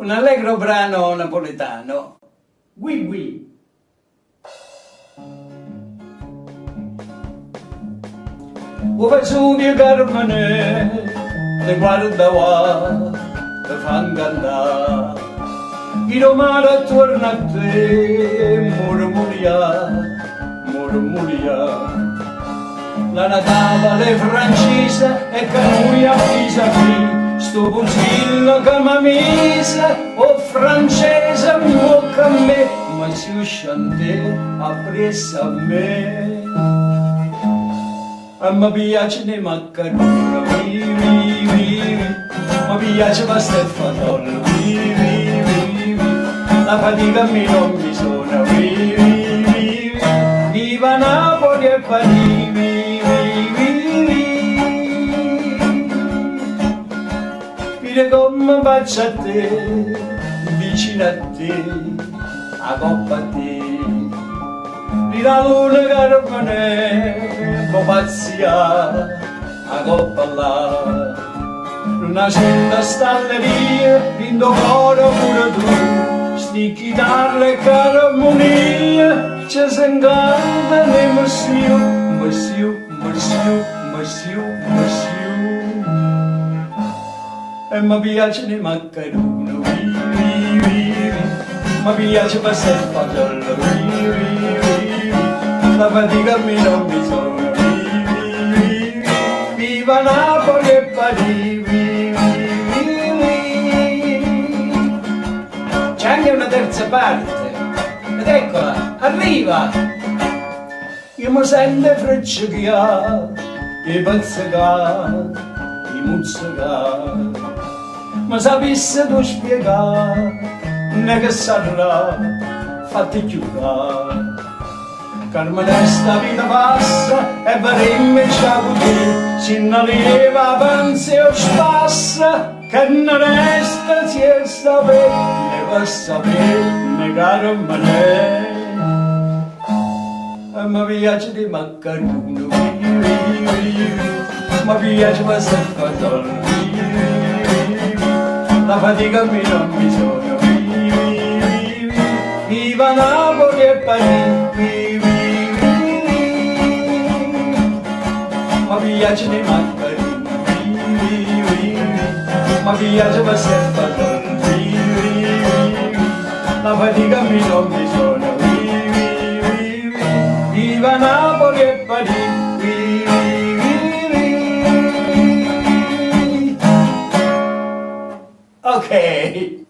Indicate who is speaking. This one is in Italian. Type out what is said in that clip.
Speaker 1: Un allegro brano napoletano. Oui, oui. O Vesuvio Carmine te guardava, te fan cantare, i romani attorno a te murmuria, murmuria. La Natale francese e che noi a vis-à-vis, sto punzillo che m'ha mise, o francese muocca a me, ma si uscente appresso a me. E mi piace nei maccheroni, vivi, vivi, mi piace pasta e fagioli, vivi, vivi, la fatica mi non mi suona, vivi, vivi, viva Napoli e Parigi, vivi, vivi, vedi come faccio a te, vicino a te, a coppa a te. La luna Carmine, può pazzia, a coppa là. Una centa stalleria, in tuo cuore pure tu. Sti chitarre e carmonia, ci si incanta nei Messiu, Messiu, Messiu, Messiu, Messiu. E mi piace nei maccheroni, vivi, vivi, mi piace passare il fagiolo, vivi, vivi. La fatica mi non mi sono, vivi, vivi, viva Napoli e Parigi, vivi, vivi. C'è anche una terza parte, ed eccola, arriva. Io mi sento frecciare, i pazzicare, i muzzicare, ma sapesse tu spiegare, ne che sarà, fatti chiudere. Carmine sta vita passa e varemme c'ha così, se non leva avanza o spassa, che non resta si è sapere, ne va sapere, ne Carmine. E mi piace di maccheroni, vivi, vivi, mi piace passare il fagiolo, vivi, vivi, la fatica mi non mi sono, vivi, vivi, viva Napoli e Parigi, vivi. Mi piace nei maccheroni, vivi, vivi, mi piace passare il fagiolo, vivi, vivi, la fatica mi non mi sono, vivi, vivi, viva Napoli e Parigi, vivi, vivi. Ok.